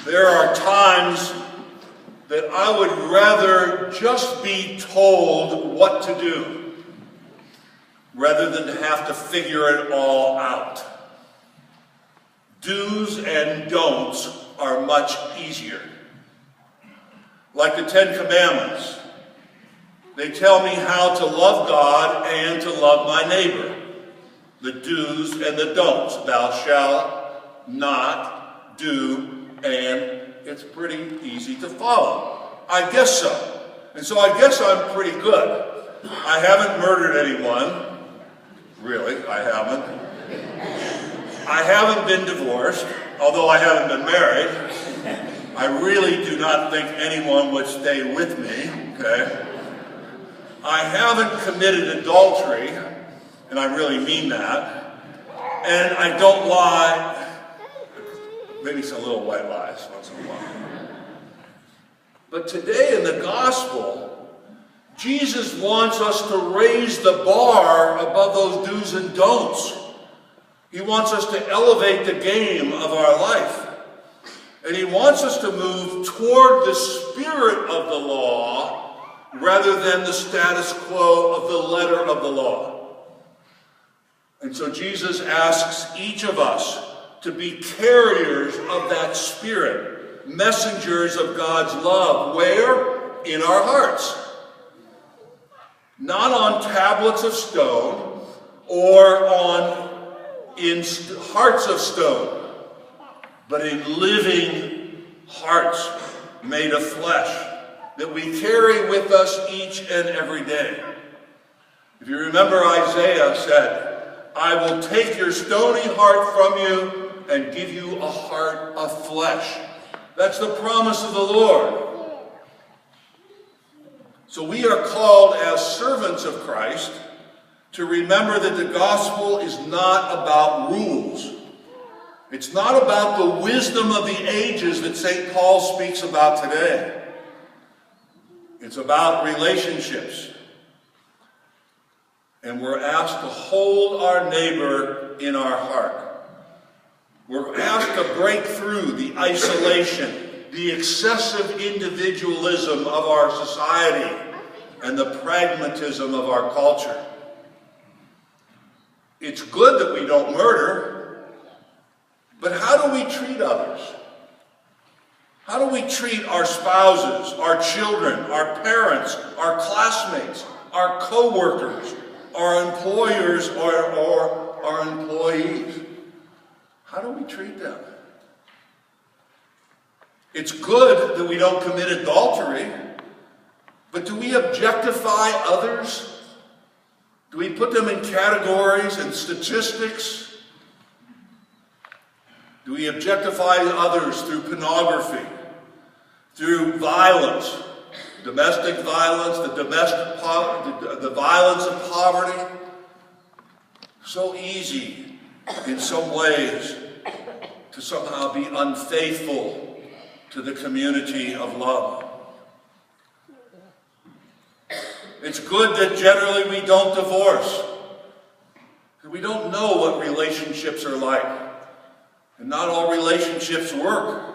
There are times that I would rather just be told what to do rather than to have to figure it all out. Do's and don'ts are much easier. Like the Ten Commandments, they tell me how to love God and to love my neighbor. The do's and the don'ts. Thou shalt not do, and it's pretty easy to follow. I guess so. And so I guess I'm pretty good. I haven't murdered anyone. Really, I haven't. I haven't been divorced, although I haven't been married. I really do not think anyone would stay with me, okay? I haven't committed adultery, and I really mean that. And I don't lie. Maybe some little white lies once in a while. But today in the gospel, Jesus wants us to raise the bar above those do's and don'ts. He wants us to elevate the game of our life. And he wants us to move toward the spirit of the law rather than the status quo of the letter of the law. And so Jesus asks each of us to be carriers of that spirit, messengers of God's love. Where? In our hearts. Not on tablets of stone or in hearts of stone, but in living hearts made of flesh that we carry with us each and every day. If you remember, Isaiah said, I will take your stony heart from you and give you a heart of flesh. That's the promise of the Lord. So we are called as servants of Christ to remember that the gospel is not about rules. It's not about the wisdom of the ages that St. Paul speaks about today. It's about relationships. And we're asked to hold our neighbor in our heart. We're asked to break through the isolation, the excessive individualism of our society, and the pragmatism of our culture. It's good that we don't murder, but how do we treat others? How do we treat our spouses, our children, our parents, our classmates, our co-workers, our employers, or our employees? How do we treat them? It's good that we don't commit adultery, but do we objectify others? Do we put them in categories and statistics? Do we objectify others through pornography, through violence, domestic violence, the violence of poverty? So easy in some ways to somehow be unfaithful to the community of love. It's good that generally we don't divorce. We don't know what relationships are like. And not all relationships work.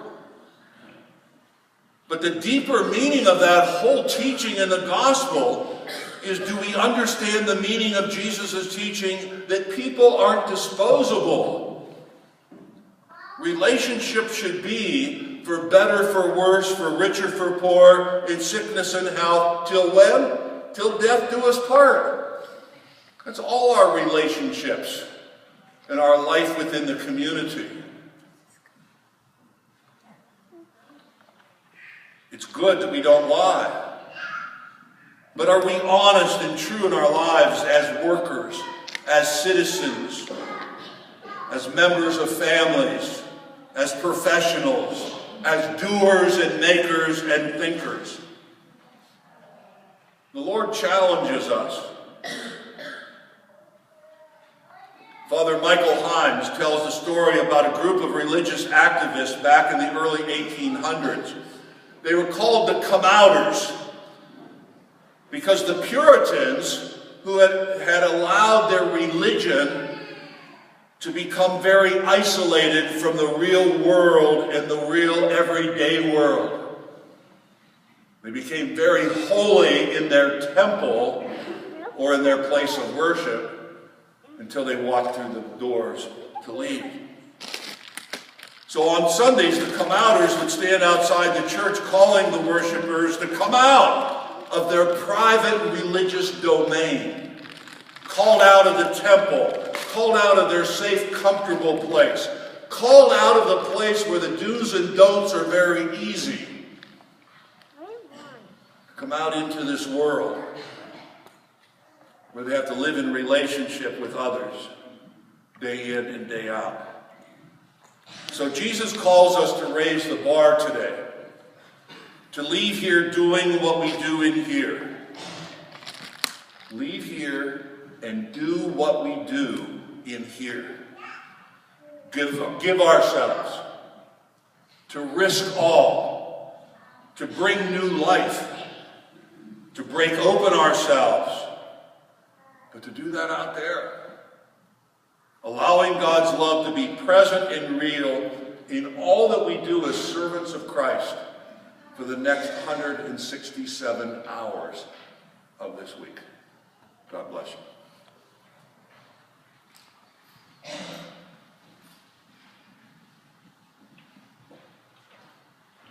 But the deeper meaning of that whole teaching in the gospel is, do we understand the meaning of Jesus' teaching that people aren't disposable? Relationships should be for better, for worse, for richer, for poor, in sickness and health. Till when? Till death do us part. That's all our relationships and our life within the community. It's good that we don't lie. But are we honest and true in our lives as workers, as citizens, as members of families, as professionals, as doers and makers and thinkers? The Lord challenges us. Father Michael Himes tells the story about a group of religious activists back in the early 1800s. They were called the Come-Outers because the Puritans, who had allowed their religion to become very isolated from the real world and the real everyday world. They became very holy in their temple or in their place of worship until they walked through the doors to leave. So on Sundays, the come-outers would stand outside the church calling the worshipers to come out of their private religious domain, called out of the temple, called out of their safe, comfortable place, called out of the place where the do's and don'ts are very easy. Come out into this world where they have to live in relationship with others day in and day out. So Jesus calls us to raise the bar today, to leave here doing what we do in here. Leave here and do what we do in here. Give ourselves, to risk all, to bring new life, to break open ourselves, but to do that out there. Allowing God's love to be present and real in all that we do as servants of Christ for the next 167 hours of this week. God bless you.